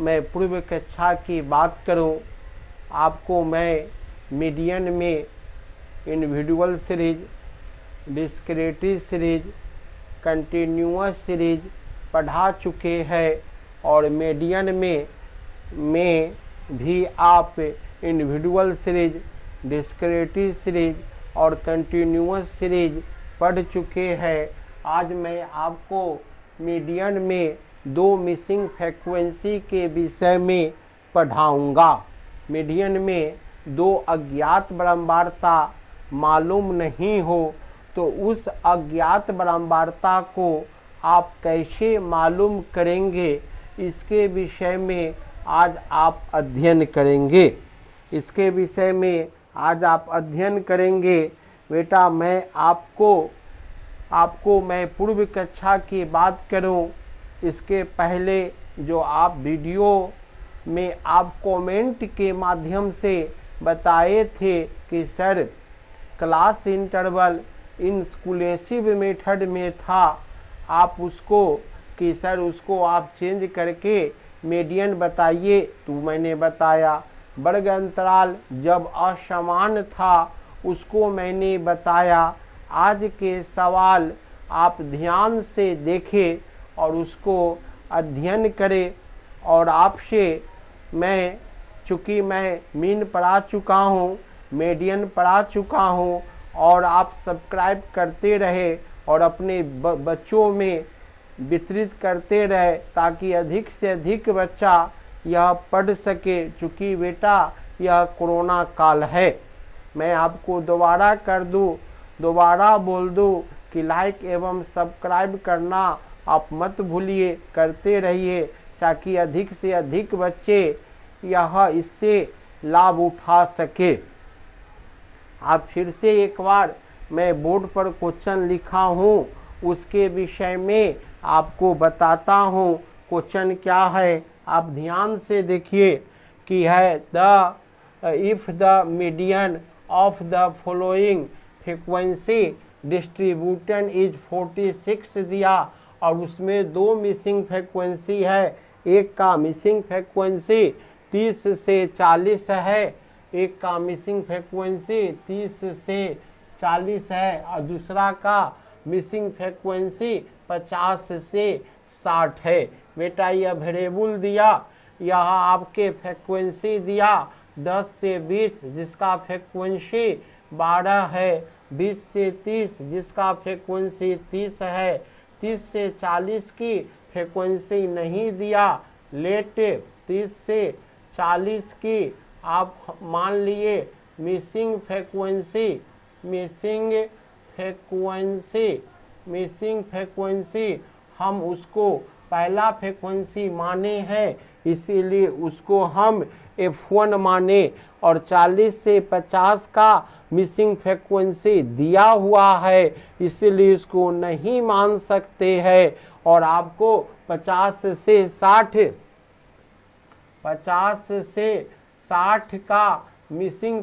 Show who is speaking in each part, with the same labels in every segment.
Speaker 1: मैं पूर्व कक्षा की बात करूं, आपको मैं मीडियन में individual series, discrete series, continuous series पढ़ा चुके हैं और मीडियन में भी आप इंडिविजुअल सीरीज, डिस्क्रिटिव सीरीज और कंटिन्यूअस सीरीज पढ़ चुके हैं। आज मैं आपको मीडियन में दो मिसिंग फ्रीक्वेंसी के विषय में पढ़ाऊंगा। मीडियन में दो अज्ञात बारंबारता मालूम नहीं हो तो उस अज्ञात बारंबारता को आप कैसे मालूम करेंगे, इसके विषय में आज आप अध्ययन करेंगे। इसके विषय में आज आप अध्ययन करेंगे। बेटा मैं आपको मैं पूर्व कक्षा की बात करूं, इसके पहले जो आप वीडियो में आप कमेंट के माध्यम से बताए थे कि sir class interval inclusive method में था, आप उसको कि सर उसको आप चेंज करके मीडियन बताइए, तो मैंने बताया। वर्ग अंतराल जब असमान था उसको मैंने बताया। आज के सवाल आप ध्यान से देखें और उसको अध्ययन करें। और आपसे मैं चूँकि मैं मीन पढ़ा चुका हूँ, मीडियन पढ़ा चुका हूँ, और आप सब्सक्राइब करते रहे और अपने बच्चों में वितरित करते रहे ताकि अधिक से अधिक बच्चा यह पढ़ सके। चूँकि बेटा यह कोरोना काल है। मैं आपको दोबारा बोल दूं कि लाइक एवं सब्सक्राइब करना आप मत भूलिए, करते रहिए ताकि अधिक से अधिक बच्चे यह इससे लाभ उठा सके। आप फिर से एक बार मैं बोर्ड पर क्वेश्चन लिखा हूँ, उसके विषय में आपको बताता हूँ। क्वेश्चन क्या है आप ध्यान से देखिए कि है if the median of the following frequency distribution is 46 दिया और उसमें दो मिसिंग फ्रीक्वेंसी है। एक का मिसिंग फ्रीक्वेंसी 30 से 40 है, एक का मिसिंग फ्रीक्वेंसी 30 से 40 है और दूसरा का मिसिंग फ्रीक्वेंसी 50 से 60 है। बेटा यह वेरिएबल दिया, यह आपके फ्रीक्वेंसी दिया 10 से 20 जिसका फ्रीक्वेंसी 12 है, 20 से 30 जिसका फ्रीक्वेंसी 30 है, 30 से 40 की फ्रीक्वेंसी नहीं दिया। लेट 30 से 40 की आप मान लिए मिसिंग फ्रीक्वेंसी हम उसको पहला फ्रीक्वेंसी माने हैं, इसीलिए उसको हम F1 माने। और 40 से 50 का मिसिंग फ्रीक्वेंसी दिया हुआ है, इसीलिए इसको नहीं मान सकते हैं। और आपको 50 से 60 का मिसिंग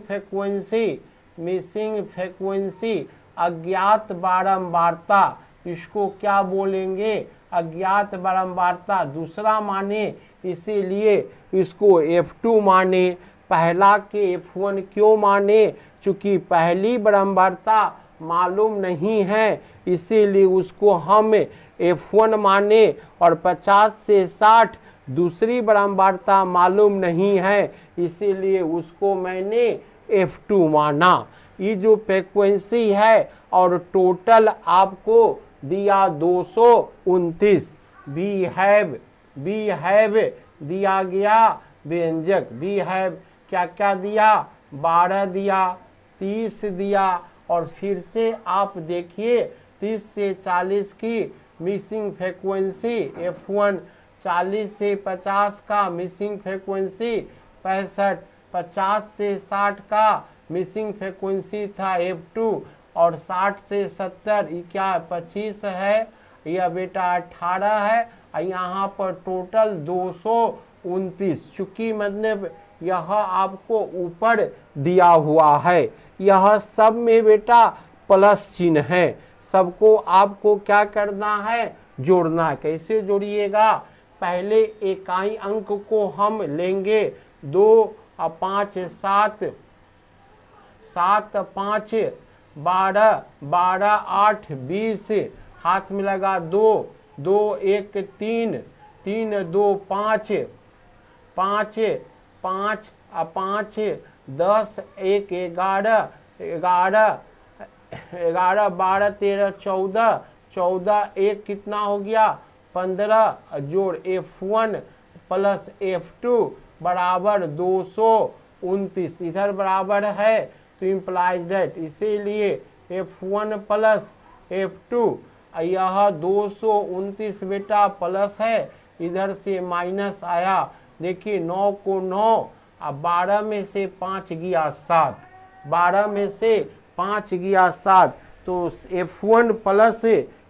Speaker 1: फ्रीक्वेंसी अज्ञात बारंबारता, इसको क्या बोलेंगे, अज्ञात बारंबारता दूसरा माने, इसीलिए इसको F2 माने। पहला के F1 क्यों माने, चूँकि पहली बारंबारता मालूम नहीं है, इसीलिए उसको हम F1 माने। और 50 से 60 दूसरी बारंबारता मालूम नहीं है, इसीलिए उसको मैंने F2 माना। ये जो फ्रीक्वेंसी है और टोटल आपको दिया 229। बी हैव दिया गया व्यंजक, बी हैव क्या क्या दिया, 12 दिया, 30 दिया। और फिर से आप देखिए 30 से 40 की मिसिंग फ्रीक्वेंसी F1, 40 से 50 का मिसिंग फ्रीक्वेंसी 65, 50 से 60 का मिसिंग फ्रीक्वेंसी था F2 और 60 से 70 क्या 25 है, यह बेटा 18 है। यहाँ पर टोटल 229। चूँकि मतलब यह आपको ऊपर दिया हुआ है, यह सब में बेटा प्लस चिन्ह है, सबको आपको क्या करना है, जोड़ना। कैसे जोड़िएगा पहले इकाई अंक को हम लेंगे 2 और 5 7, 7 5 12, 12 8 20, हाथ में लगा 2, 2 1 3, 3 2 5, 5 5 5 10 1 11, 11 11 12 13 14, 14 1 कितना हो गया 15, जोड़ F1 प्लस F2 बराबर 229, इधर बराबर है तो इम्प्लाइज दैट, इसीलिए F1 प्लस F2, यह 229 बेटा प्लस है, इधर से माइनस आया। देखिए 9 को 9, अब 12 में से 5 गया 7, 12 में से 5 गया 7, तो F1 plus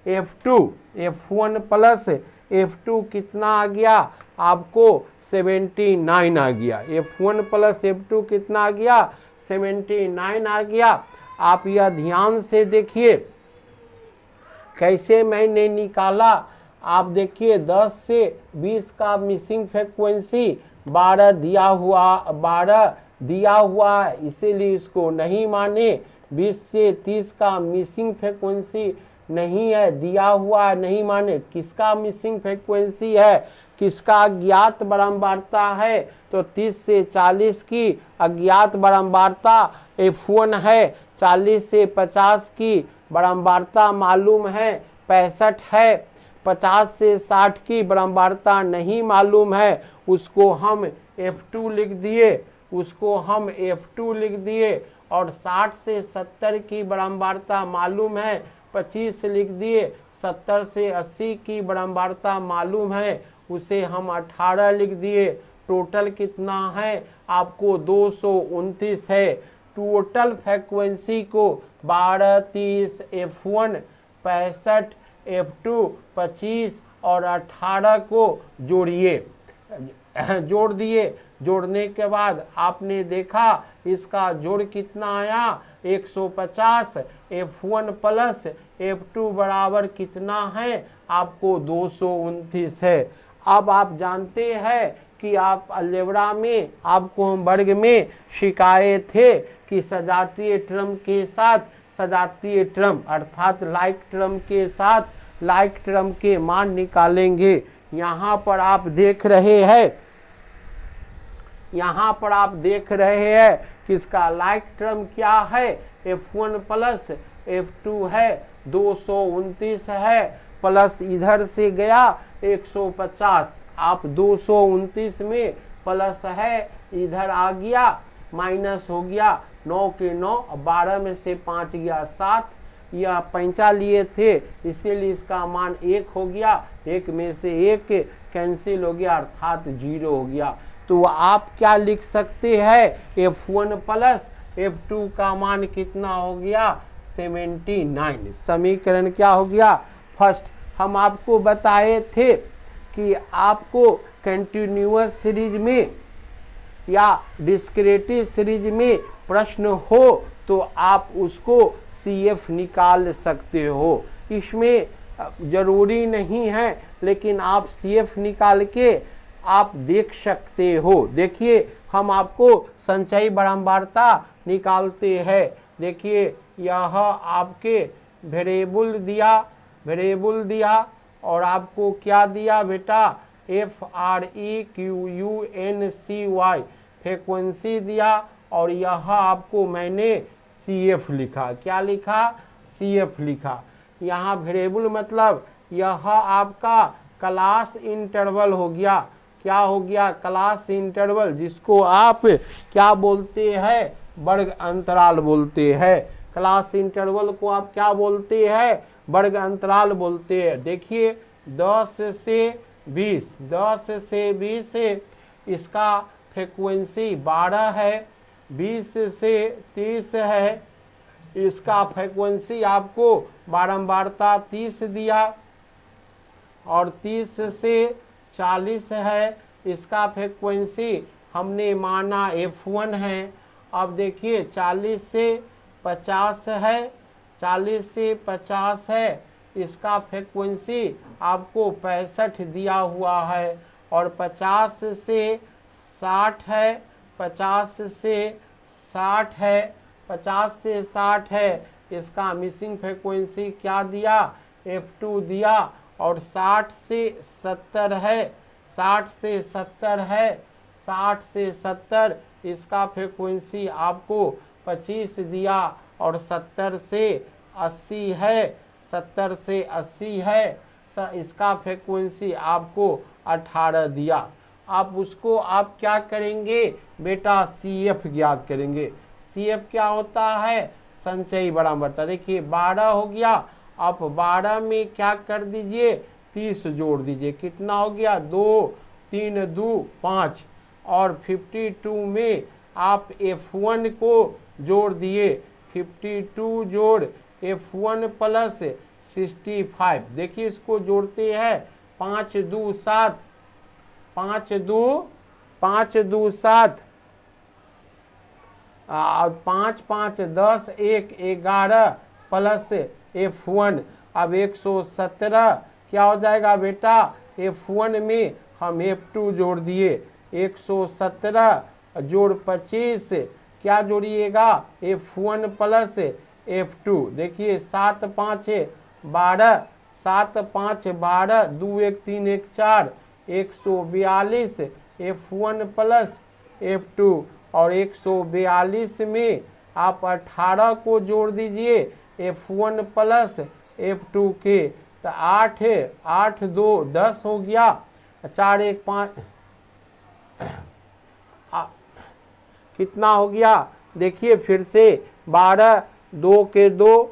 Speaker 1: F2, F1 plus F2 कितना आ गया आपको 79 आ गया। F1 प्लस F2 कितना आ गया 79 आ गया। आप यह ध्यान से देखिए कैसे मैंने निकाला। आप देखिए 10 से 20 का मिसिंग फ्रीक्वेंसी 12 दिया हुआ है, इसीलिए इसको नहीं माने। 20 से 30 का मिसिंग फ्रीक्वेंसी नहीं है, दिया हुआ नहीं माने। किसका मिसिंग फ्रीक्वेंसी है, किसका अज्ञात बारंबारता है, तो 30 से 40 की अज्ञात बारंबारता F1 है। 40 से 50 की बारंबारता मालूम है 65 है। 50 से 60 की बारंबारता नहीं मालूम है, उसको हम F2 लिख दिए, उसको हम F2 लिख दिए। और 60 से 70 की बारंबारता मालूम है 25 लिख दिए। 70 से 80 की बारंबारता मालूम है, उसे हम 18 लिख दिए। टोटल कितना है आपको 229 है। टोटल फ्रीक्वेंसी को 12 30 F1, 65 F2, 25 और 18 को जोड़िए, जोड़ दिए। जोड़ने के बाद आपने देखा इसका जोड़ कितना आया 150। F1 प्लस F2 बराबर कितना है आपको 229 है। अब आप जानते हैं कि आप अलजेब्रा में आपको हम वर्ग में सिखाए थे कि सजातीय टर्म के साथ सजातीय टर्म अर्थात लाइक टर्म के साथ लाइक टर्म के मान निकालेंगे। यहाँ पर आप देख रहे हैं, यहाँ पर आप देख रहे हैं कि इसका लाइक टर्म क्या है F1 प्लस F2 है 229 है, प्लस इधर से गया 150। आप 229 में प्लस है, इधर आ गया माइनस हो गया 9 के 9, 12 में से 5 गया 7, यह 5 लिए थे इसीलिए इसका मान 1 हो गया। 1 में से 1 कैंसिल हो गया अर्थात 0 हो गया। तो आप क्या लिख सकते हैं F1 प्लस F2 का मान कितना हो गया 79। समीकरण क्या हो गया फर्स्ट। हम आपको बताए थे कि आपको कंटिन्यूअस सीरीज में या डिस्क्रीटिव सीरीज में प्रश्न हो तो आप उसको CF निकाल सकते हो, इसमें जरूरी नहीं है लेकिन आप CF निकाल के आप देख सकते हो। देखिए हम आपको संचयी बारंबारता निकालते हैं। देखिए यह आपके वेरिएबल दिया और आपको क्या दिया बेटा FREQUNCY फ्रीक्वेंसी दिया और यह आपको मैंने CF लिखा। क्या लिखा CF लिखा। यहाँ वेरिएबल मतलब यह आपका क्लास इंटरवल हो गया। क्या हो गया क्लास इंटरवल, जिसको आप क्या बोलते हैं वर्ग अंतराल बोलते हैं। क्लास इंटरवल को आप क्या बोलते हैं वर्ग अंतराल बोलते हैं। देखिए 10 से 20, 10 से 20 इसका फ्रीक्वेंसी 12 है, 20 से 30 है, इसका फ्रीक्वेंसी आपको बारंबारता 30 दिया और 30 से 40 है, इसका फ्रीक्वेंसी हमने माना F1 है। अब देखिए 40 से 50 है, 40 से 50 है, इसका फ्रीक्वेंसी आपको 65 दिया हुआ है, और 50 से 60 है, 50 से 60 है, 50 से 60 है। इसका मिसिंग फ्रीक्वेंसी क्या दिया, F2 दिया, और 60 से 70 है, 60 से 70 है, 60 से 70, इसका फ्रीक्वेंसी आपको 25 दिया, और 70 से 80 है, 70 से 80 है, इसका फ्रीक्वेंसी आपको 18 दिया। आप उसको आप क्या करेंगे बेटा, CF ज्ञात करेंगे। CF क्या होता है, संचयी बारंबारता। देखिए 12 हो गया, आप 12 में क्या कर दीजिए, 30 जोड़ दीजिए, कितना हो गया, 2 3 2 5, और 52 में आप F1 को जोड़ दिए, 52 जोड़ F1 प्लस 65। देखिए इसको जोड़ते हैं, 5 2 7, 5 2 7, 5 5 10, 1 11 प्लस F1। अब 117 क्या हो जाएगा बेटा, F1 में हम F2 जोड़ दिए, 117 जोड़ 25, क्या जोड़िएगा, F1 प्लस F2। देखिए 7 5 12, 7 5 12, 2 1 3 1 4, 142 F1 प्लस F2, और 142 में आप 18 को जोड़ दीजिए F1 प्लस F2 के, तो 8 8 2 10 हो गया, 4 1 5, कितना हो गया, देखिए फिर से 12 2 के 2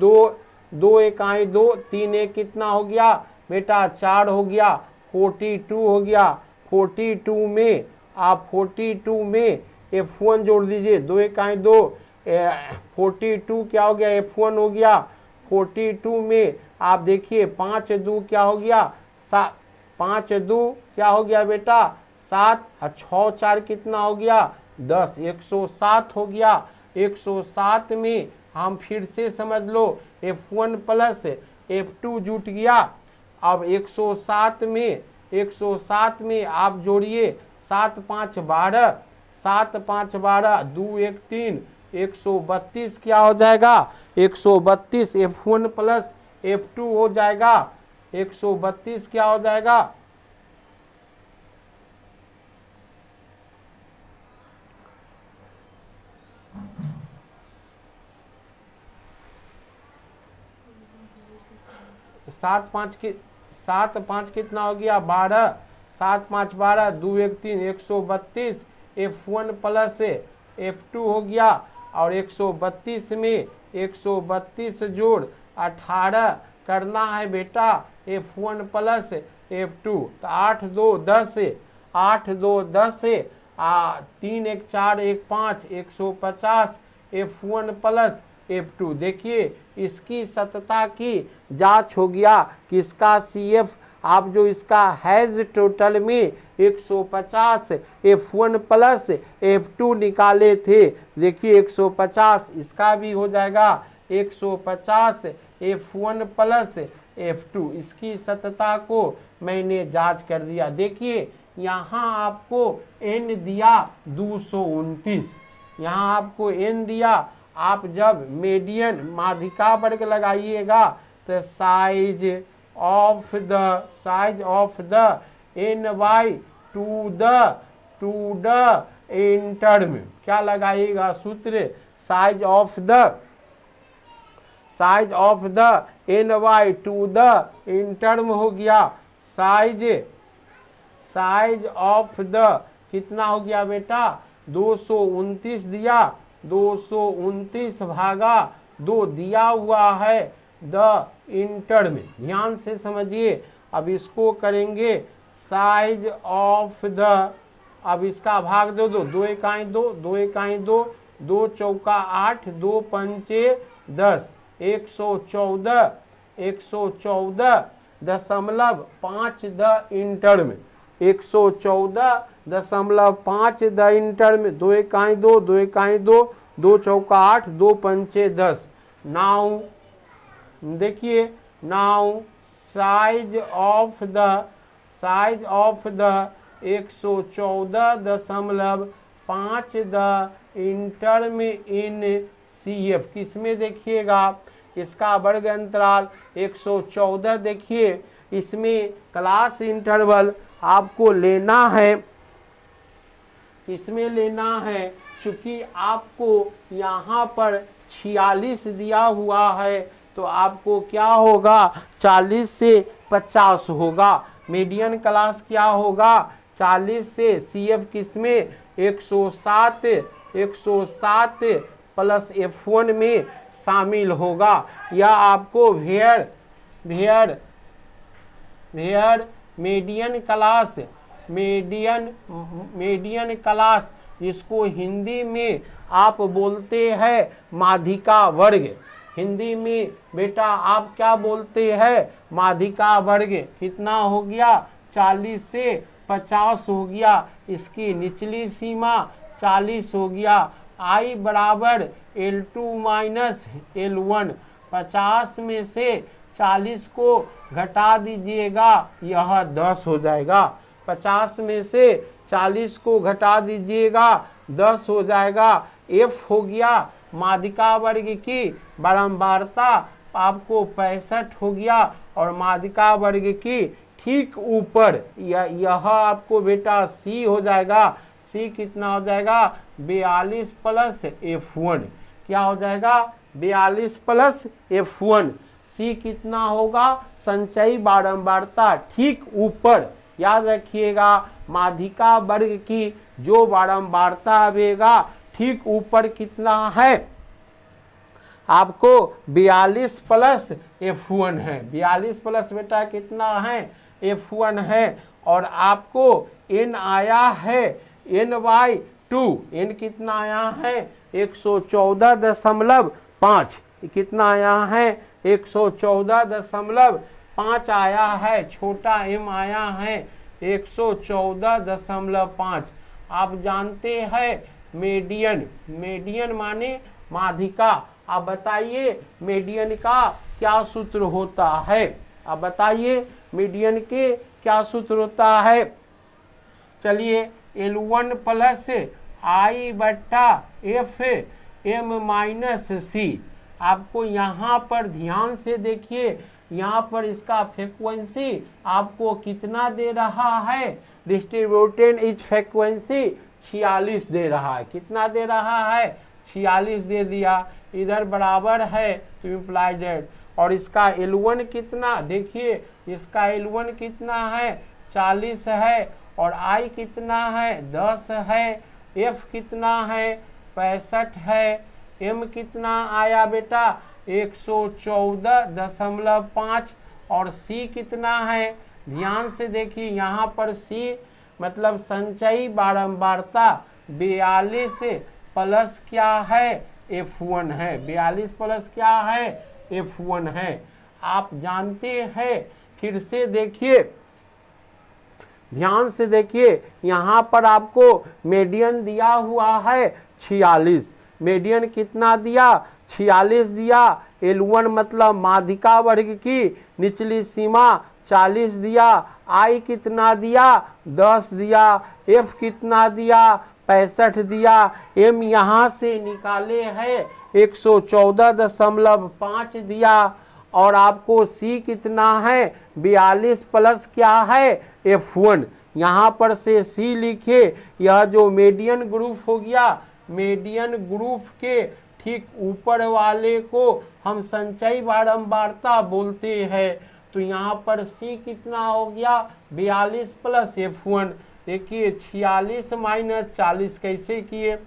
Speaker 1: 2 2 1 आए 2, 3 1 कितना हो गया बेटा, 4 हो गया, 42 हो गया। 42 में आप 42 में F1 जोड़ दीजिए, 2 1 आए 2, 42 क्या हो गया, F1 हो गया। 42 में आप देखिए 5 2 क्या हो गया, 7, 5 2 क्या हो गया बेटा, 7, 6 4 कितना हो गया, 10, 107 हो गया। 107 में हम फिर से समझ लो F1 प्लस F2 जुट गया। अब 107 में आप जोड़िए, 7 5 12, 7 5 12, 2 1 3, 132 क्या हो जाएगा, 132 F1 प्लस F2 हो जाएगा, 132 क्या हो जाएगा, सात पाँच कितना हो गया, 12, 7 5 12, 2 1 3, 132 F1 प्लस F2 हो गया। और 132 में 132 जोड़ 18 करना है बेटा, F1 प्लस F2, तो 8 2 10, 8 2 10, 3 1 4 1 5, 150 F1 प्लस F2। देखिए इसकी सतता की जांच हो गया कि इसका CF आप जो इसका हैज टोटल में 150 F1 प्लस F2 निकाले थे। देखिए 150 इसका भी हो जाएगा, 150 F1 प्लस F2, इसकी सतता को मैंने जांच कर दिया। देखिए यहाँ आपको N दिया 229, यहाँ आपको N दिया। आप जब मीडियन माध्यिका वर्ग लगाइएगा तो size of the NY to the इंटर्म क्या लगाइएगा सूत्र, size of the NY to the इंटर्म हो गया। साइज ऑफ द कितना हो गया बेटा, 229 दिया, 229 भागा 2 दिया हुआ है द इंटर में। ध्यान से समझिए, अब इसको करेंगे साइज ऑफ द, अब इसका भाग दो 2 1 2, 2 1 2, 2 चौका 8, 2 पंचे 10, 114.5 द इंटर में, 114.5 द इंटर में। 2 1 2, 2 1 2, 2 चौका 8, 2 पंचे 10। देखिए now size of the 114.5 the interim in CF, किसमें देखिएगा इसका वर्ग अंतराल 114, देखिए इसमें क्लास इंटरवल आपको लेना है, इसमें लेना है चूंकि आपको यहाँ पर 46 दिया हुआ है तो आपको क्या होगा 40 से 50 होगा। मीडियन क्लास क्या होगा 40 से CF किसमें 107 प्लस F1 में शामिल होगा। यह आपको वेयर मीडियन क्लास इसको हिंदी में आप बोलते हैं माध्यिका वर्ग। हिंदी में बेटा आप क्या बोलते हैं माध्यिका वर्ग। कितना हो गया 40 से 50 हो गया, इसकी निचली सीमा 40 हो गया। I बराबर L2 माइनस L1, 50 में से 40 को घटा दीजिएगा यह 10 हो जाएगा। 50 में से 40 को घटा दीजिएगा 10 हो जाएगा। F हो गया माध्यिका वर्ग की बारंबारता आपको 65 हो गया और माध्यिका वर्ग की ठीक ऊपर यह आपको बेटा C हो जाएगा। C कितना हो जाएगा 42 प्लस F1, क्या हो जाएगा 42 प्लस F1। C कितना होगा संचयी बारंबारता ठीक ऊपर, याद रखिएगा माध्यिका वर्ग की जो बारंबारता आवेगा ठीक ऊपर कितना है आपको 42 प्लस F1 है। 42 प्लस बेटा कितना है F1 है और आपको N आया है N/2। N कितना आया है 114.5, कितना आया है 114.5 आया है। छोटा m आया है 114.5। आप जानते हैं मीडियन माने माध्यिका। आप बताइए मीडियन का क्या सूत्र होता है, आप बताइए मीडियन के क्या सूत्र होता है। चलिए L1 प्लस I बट्टा F M माइनस C। आपको यहाँ पर ध्यान से देखिए, यहाँ पर इसका फ्रीक्वेंसी आपको कितना दे रहा है, डिस्ट्रीब्यूटेड इज फ्रीक्वेंसी 46 दे रहा है। कितना दे रहा है 46 दे दिया, इधर बराबर है तो इम्प्लाई दैट। और इसका L1 कितना देखिए, इसका L1 कितना है 40 है और I कितना है 10 है, F कितना है 65 है, M कितना आया बेटा 114.5 और C कितना है, ध्यान से देखिए यहाँ पर C मतलब संचयी बारंबारता 42 प्लस क्या है F1 है। 42 प्लस क्या है F1 है। आप जानते हैं, फिर से देखिए ध्यान से देखिए, यहाँ पर आपको मीडियन दिया हुआ है 46। मीडियन कितना दिया 46 दिया। L1 मतलब माध्यिका वर्ग की निचली सीमा 40 दिया। I कितना दिया 10 दिया। F कितना दिया 65 दिया। M यहाँ से निकाले है 114.5 दिया और आपको C कितना है 42 प्लस क्या है F1। यहाँ पर से C लिखे, यह जो मीडियन ग्रुप हो गया, मीडियन ग्रुप के ठीक ऊपर वाले को हम संचयी बारंबारता बोलते हैं। तो यहाँ पर C कितना हो गया 42 प्लस F1। देखिए 46 माइनस 40 कैसे किए,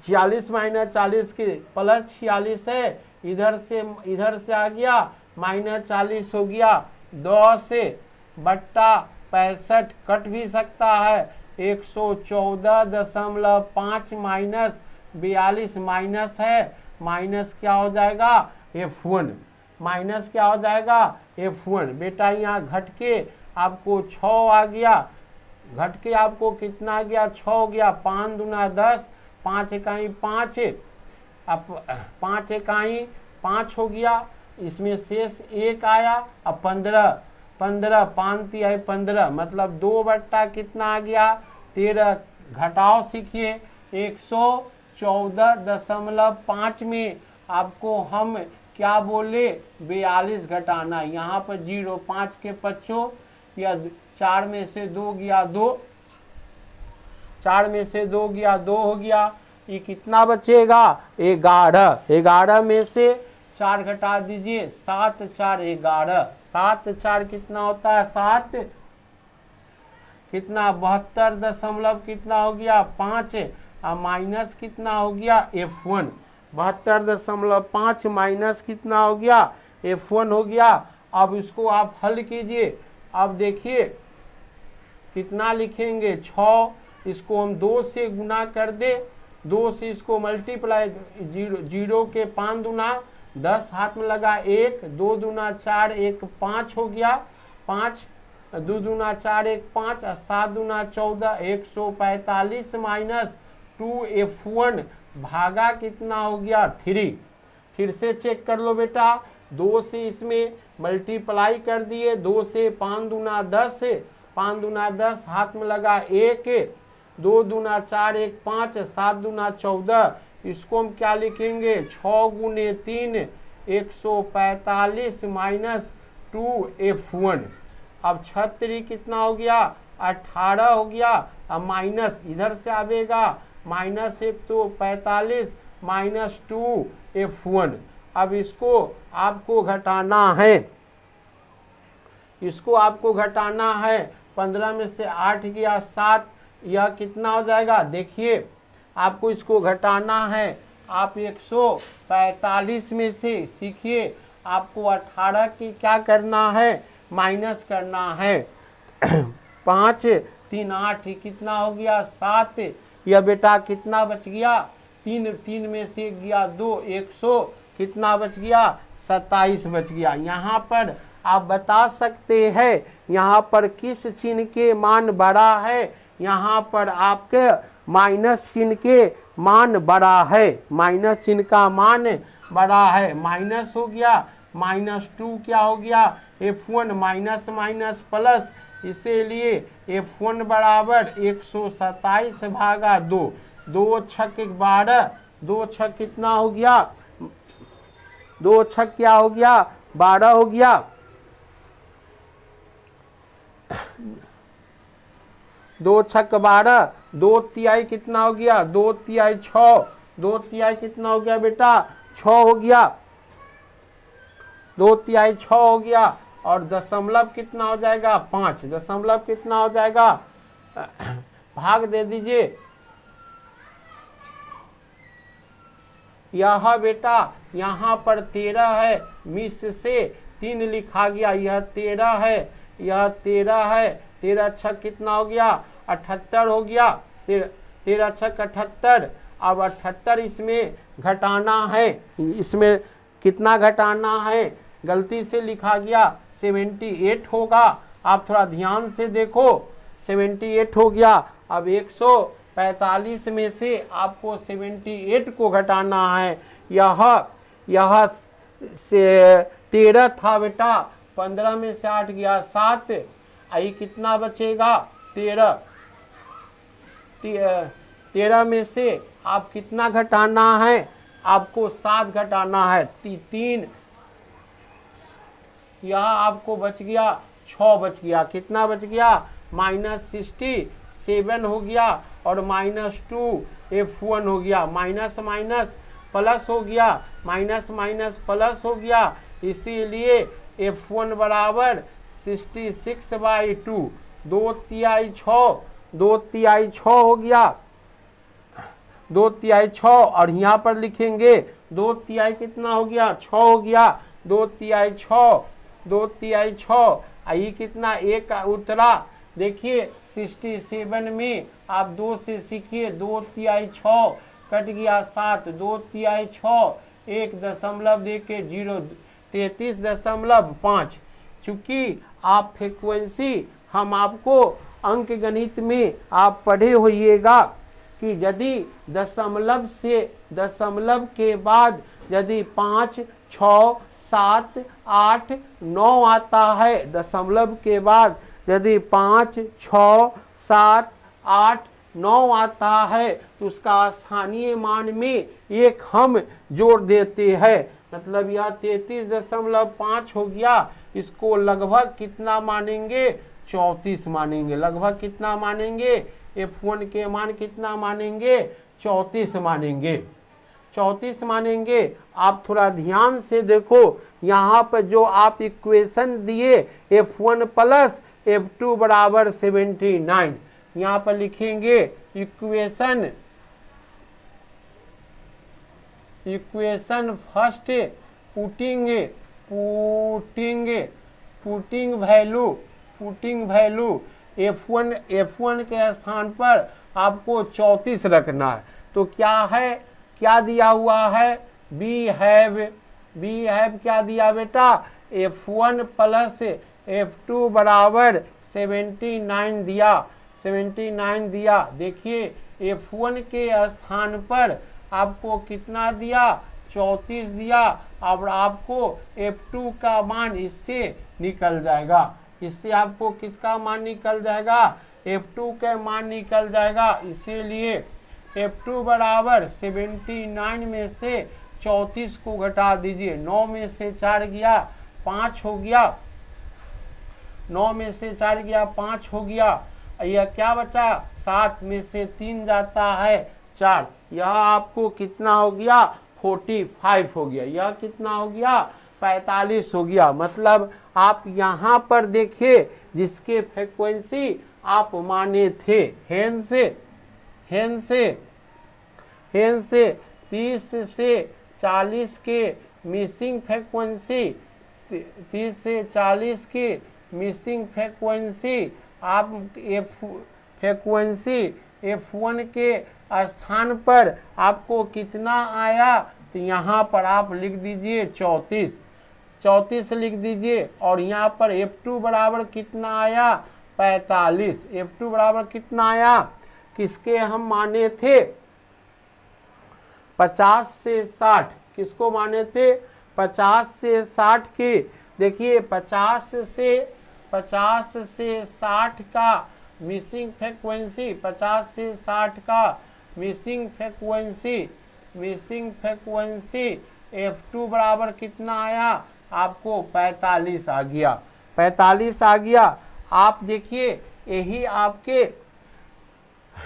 Speaker 1: 46 माइनस 40 के प्लस 46 है, इधर से आ गया माइनस 40 हो गया। 10 बट्टा 65 कट भी सकता है। 114.5 माइनस 42 माइनस है, माइनस क्या हो जाएगा F1, माइनस क्या हो जाएगा F1। बेटा यहाँ घट के आपको 6 आ गया, घट के आपको कितना आ गया 6 हो गया। 5 दूना 10, 5 इकाई 5, अब 5 इकाई 5 हो गया। इसमें शेष 1 आया। अब 15 15 5 तिहाई 15 मतलब 2 बट्टा कितना आ गया 13। घटाओ सीखिए 114.5 में आपको हम क्या बोले 42 घटाना। यहाँ पर 0 5 के पच्चों या 4 में से 2 गया 2, 4 में से 2 गया 2 हो गया। ये कितना बचेगा 11। 11 में से 4 घटा दीजिए 7 4 11। 7 4 कितना होता है 7 कितना 72 दशमलव कितना हो गया 5 और माइनस कितना हो गया F1। 72.5 माइनस कितना हो गया F1 हो गया। अब इसको आप हल कीजिए। अब देखिए कितना लिखेंगे 6, इसको हम 2 से गुना कर दे, 2 से इसको मल्टीप्लाई 0 के 5 दूना 10 हाथ में लगा 1, 2 दूना 4 1 5 हो गया 5, 2 दूना 4 1 5 और 7 दूना 14 145 माइनस 2F1 भागा कितना हो गया 3। फिर से चेक कर लो बेटा, 2 से इसमें मल्टीप्लाई कर दिए, 2 से 5 दूना 10, 5 दूना 10 हाथ में लगा 1, 2 दूना 4 1 5, 7 दूना 14। इसको हम क्या लिखेंगे 6 गुने 3 145 माइनस 2F1। अब 36 कितना हो गया 18 हो गया। अब माइनस इधर से आवेगा माइनस 1 तो 45 माइनस 2F1। अब इसको आपको घटाना है, इसको आपको घटाना है। 15 में से 8 गया 7, यह कितना हो जाएगा देखिए आपको इसको घटाना है। आप 145 में से सीखिए आपको 18 की क्या करना है माइनस करना है। 5 3 8 कितना हो गया 7। यह बेटा कितना बच गया 3 में से गया 2 100 कितना बच गया 27 बच गया। यहाँ पर आप बता सकते हैं यहाँ पर किस चिन्ह के मान बड़ा है। यहाँ पर आपके माइनस चिन्ह के मान बड़ा है, माइनस चिन्ह का मान बड़ा है। माइनस हो गया -2 क्या हो गया F1 माइनस माइनस प्लस, इसीलिए F1 बराबर 127 भागा 2। 2 छक 12, 2 छक कितना हो गया 2 छक क्या हो गया 12 हो गया। 2 छक 12, 2 तिहाई कितना हो गया 2 तिहाई 6, 2 तिहाई कितना हो गया बेटा 6 हो गया, 2 तिहाई 6 हो गया। और दशमलव कितना हो जाएगा 5, दशमलव कितना हो जाएगा भाग दे दीजिए। यह बेटा यहाँ पर 13 है, मिस से 3 लिखा गया, यह 13 है, यह 13 है। 13 छक कितना हो गया 78 हो गया, 13 छक 78। अब 78 इसमें घटाना है, इसमें कितना घटाना है गलती से लिखा गया 78 होगा। आप थोड़ा ध्यान से देखो 78 हो गया। अब 145 में से आपको 78 को घटाना है। यह से 13 था बेटा, 15 में से 8 गया 7, आई कितना बचेगा 13। 13 में से आप कितना घटाना है आपको 7 घटाना है 3, यह आपको बच गया 6 बच गया। कितना बच गया -67 हो गया और -2F1 हो गया। माइनस माइनस प्लस हो गया, माइनस माइनस प्लस हो गया, इसीलिए F1 बराबर 66/2। 2 तिहाई 6, 2 तिहाई 6 हो गया, 2 तिहाई 6। और यहाँ पर लिखेंगे 2 तिहाई कितना हो गया 6 हो गया, 2 तिहाई 6, 2 तिहाई 6। ये कितना एक उतरा देखिए 67 में आप 2 से सीखिए 2 तिहाई 6 कट गया 7, 2 तिहाई 6 1 दशमलव देके 0 33.5। चूंकि आप फ्रीक्वेंसी हम आपको अंक गणित में आप पढ़े होइएगा कि यदि दशमलव से दशमलव के बाद यदि 5 6 7, 8, 9 आता है, दशमलव के बाद यदि 5, 6, 7, 8, 9 आता है तो उसका स्थानीय मान में एक हम जोड़ देते हैं, मतलब यह 33.5 हो गया। इसको लगभग कितना मानेंगे, 34 मानेंगे। लगभग कितना मानेंगे, F1 के मान कितना मानेंगे, 34 मानेंगे। 34 मानेंगे। आप थोड़ा ध्यान से देखो, यहाँ पर जो आप इक्वेशन दिए F1 प्लस F2 बराबर 79, यहाँ पर लिखेंगे equation first putting value F1 के स्थान पर आपको 34 रखना है। तो क्या है, क्या दिया हुआ है, वी हैव क्या दिया बेटा, F1 प्लस F2 बराबर 79 दिया। देखिए F1 के स्थान पर आपको कितना दिया, 34 दिया। अब आपको F2 का मान इससे निकल जाएगा, इससे आपको किसका मान निकल जाएगा, F2 का मान निकल जाएगा। इसीलिए F2 बराबर 79 में से 34 को घटा दीजिए, 9 में से 4 गया 5 हो गया, 9 में से 4 गया 5 हो गया। यह क्या बचा, 7 में से 3 जाता है 4, यह आपको कितना हो गया, 45 हो गया। यह कितना हो गया, 45 हो गया। मतलब आप यहाँ पर देखिए जिसके फ्रीक्वेंसी आप माने थे, हेन से 30 से 40 के मिसिंग फ्रीक्वेंसी, 30 से 40 के मिसिंग फ्रीक्वेंसी आप फ्रीक्वेंसी F1 के स्थान पर आपको कितना आया, तो यहाँ पर आप लिख दीजिए 34 लिख दीजिए। और यहाँ पर F2 बराबर कितना आया, 45। F2 बराबर कितना आया, किसके हम माने थे, 50 से 60, किसको माने थे, 50 से 60 के। देखिए 50 से 60 का मिसिंग फ्रीक्वेंसी, 50 से 60 का मिसिंग फ्रीक्वेंसी F2 बराबर कितना आया, आपको 45 आ गया, 45 आ गया। आप देखिए यही आपके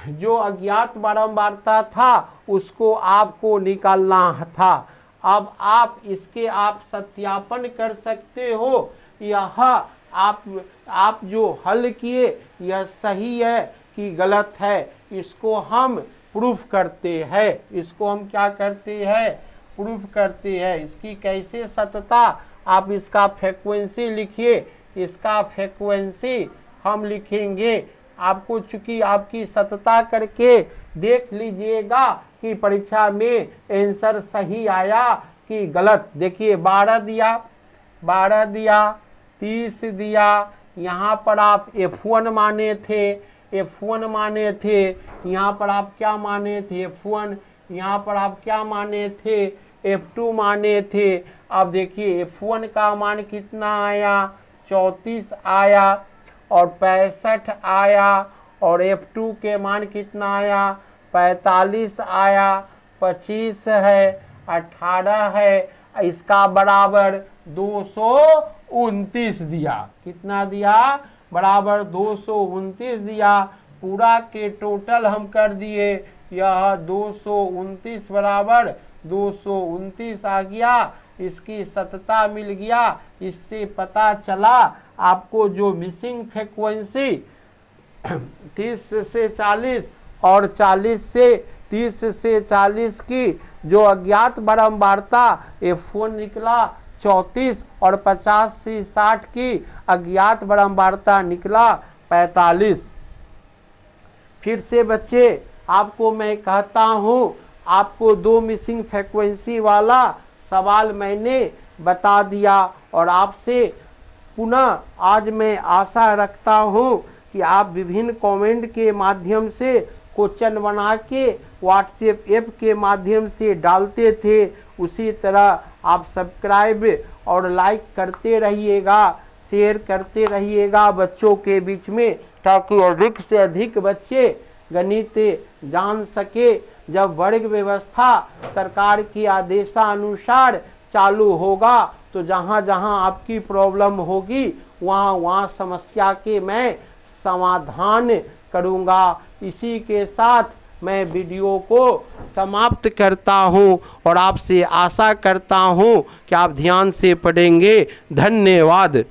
Speaker 1: जो अज्ञात बारंबारता था उसको आपको निकालना था। अब आप इसके आप सत्यापन कर सकते हो, यह आप जो हल किए यह सही है कि गलत है, इसको हम प्रूफ करते हैं। इसको हम क्या करते हैं, प्रूफ करते हैं। इसकी कैसे सत्यता, आप इसका फ्रीक्वेंसी लिखिए, इसका फ्रीक्वेंसी हम लिखेंगे। आपको चूंकि आपकी सत्यता करके देख लीजिएगा कि परीक्षा में आंसर सही आया कि गलत। देखिए 12 दिया, 30 दिया, यहाँ पर आप F1 माने थे, यहाँ पर आप क्या माने थे, F1, यहाँ पर आप क्या माने थे, F2 माने थे। अब देखिए F1 का मान कितना आया, 34 आया और 65 आया, और F2 के मान कितना आया, 45 आया, 25 है, 18 है, इसका बराबर 229 दिया। कितना दिया, बराबर 229 दिया। पूरा के टोटल हम कर दिए, यह 229 बराबर 229 आ गया। इसकी सत्यता मिल गया। इससे पता चला आपको जो मिसिंग फ्रीक्वेंसी 30 से 40 और 30 से 40 की जो अज्ञात बारंबारता F1 निकला 34 और 50 से 60 की अज्ञात बारंबारता निकला 45। फिर से बच्चे आपको मैं कहता हूँ, आपको 2 मिसिंग फ्रीक्वेंसी वाला सवाल मैंने बता दिया और आपसे पुनः आज मैं आशा रखता हूँ कि आप विभिन्न कमेंट के माध्यम से क्वेश्चन बना के व्हाट्सएप ऐप के माध्यम से डालते थे, उसी तरह आप सब्सक्राइब और लाइक करते रहिएगा, शेयर करते रहिएगा बच्चों के बीच में, ताकि अधिक से अधिक बच्चे गणित जान सके। जब वर्ग व्यवस्था सरकार की आदेशानुसार चालू होगा तो जहाँ जहाँ आपकी प्रॉब्लम होगी वहाँ वहाँ समस्या के मैं समाधान करूँगा। इसी के साथ मैं वीडियो को समाप्त करता हूँ और आपसे आशा करता हूँ कि आप ध्यान से पढ़ेंगे। धन्यवाद।